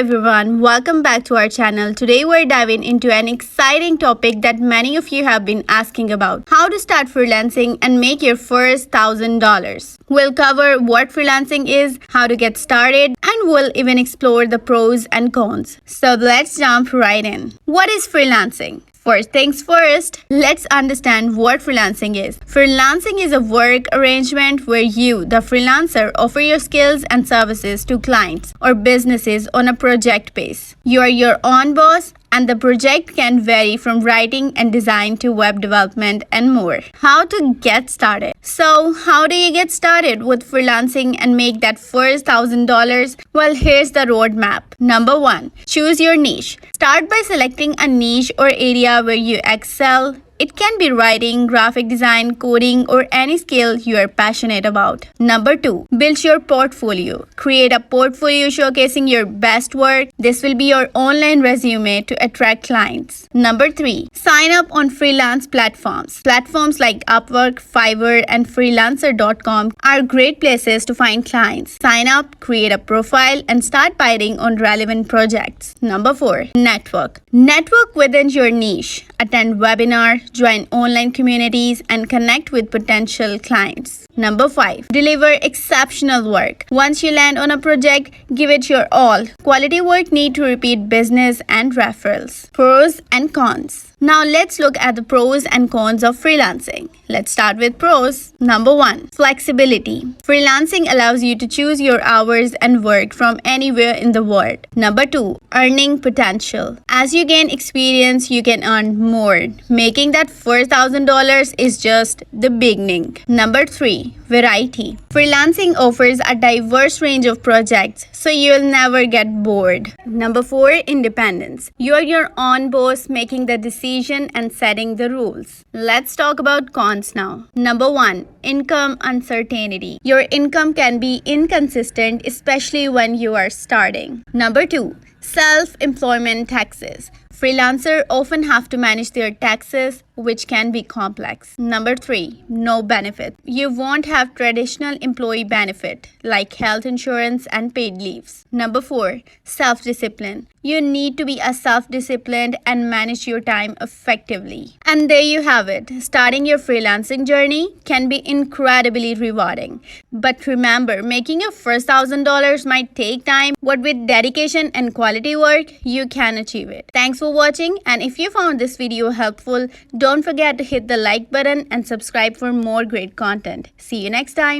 everyone, welcome back to our channel. Today we're diving into an exciting topic that many of you have been asking about: how to start freelancing and make your first $1,000. We'll cover what freelancing is, how to get started, and we'll even explore the pros and cons. So let's jump right in. What is freelancing? First things first, let's understand what freelancing is. Freelancing is a work arrangement where you, the freelancer, offer your skills and services to clients or businesses on a project base. You are your own boss, and the project can vary from writing and design to web development and more. How to get started? So, how do you get started with freelancing and make that first $1,000? Well, here's the roadmap. Number 1, choose your niche. Start by selecting a niche or area where you excel. It can be writing, graphic design, coding, or any skill you are passionate about. Number 2, build your portfolio. Create a portfolio showcasing your best work. This will be your online resume to attract clients. Number 3, sign up on freelance platforms. Platforms like Upwork, Fiverr, and Freelancer.com are great places to find clients. Sign up, create a profile, and start bidding on relevant projects. Number 4, network. Network within your niche. Attend webinars, join online communities, and connect with potential clients. Number 5, deliver exceptional work. Once you land on a project, give it your all. Quality work need to repeat business and referrals. Pros and cons. Now let's look at the pros and cons of freelancing. Let's start with pros. Number 1, flexibility. Freelancing allows you to choose your hours and work from anywhere in the world. Number 2, earning potential. As you gain experience, you can earn more. Making that first $1,000 is just the beginning. Number 3, variety. Freelancing offers a diverse range of projects, so you'll never get bored. Number 4, independence. You're your own boss, making the decision and setting the rules. Let's talk about cons now. Number 1, income uncertainty. Your income can be inconsistent, especially when you are starting. Number 2, self-employment taxes. Freelancers often have to manage their taxes, which can be complex. Number 3, no benefit. You won't have traditional employee benefit like health insurance and paid leaves. Number 4, self-discipline. You need to be self-disciplined and manage your time effectively. And there you have it. Starting your freelancing journey can be incredibly rewarding. But remember, making your first $1,000 might take time, but with dedication and quality work, you can achieve it. Thanks for watching, and if you found this video helpful, don't forget to hit the like button and subscribe for more great content. See you next time.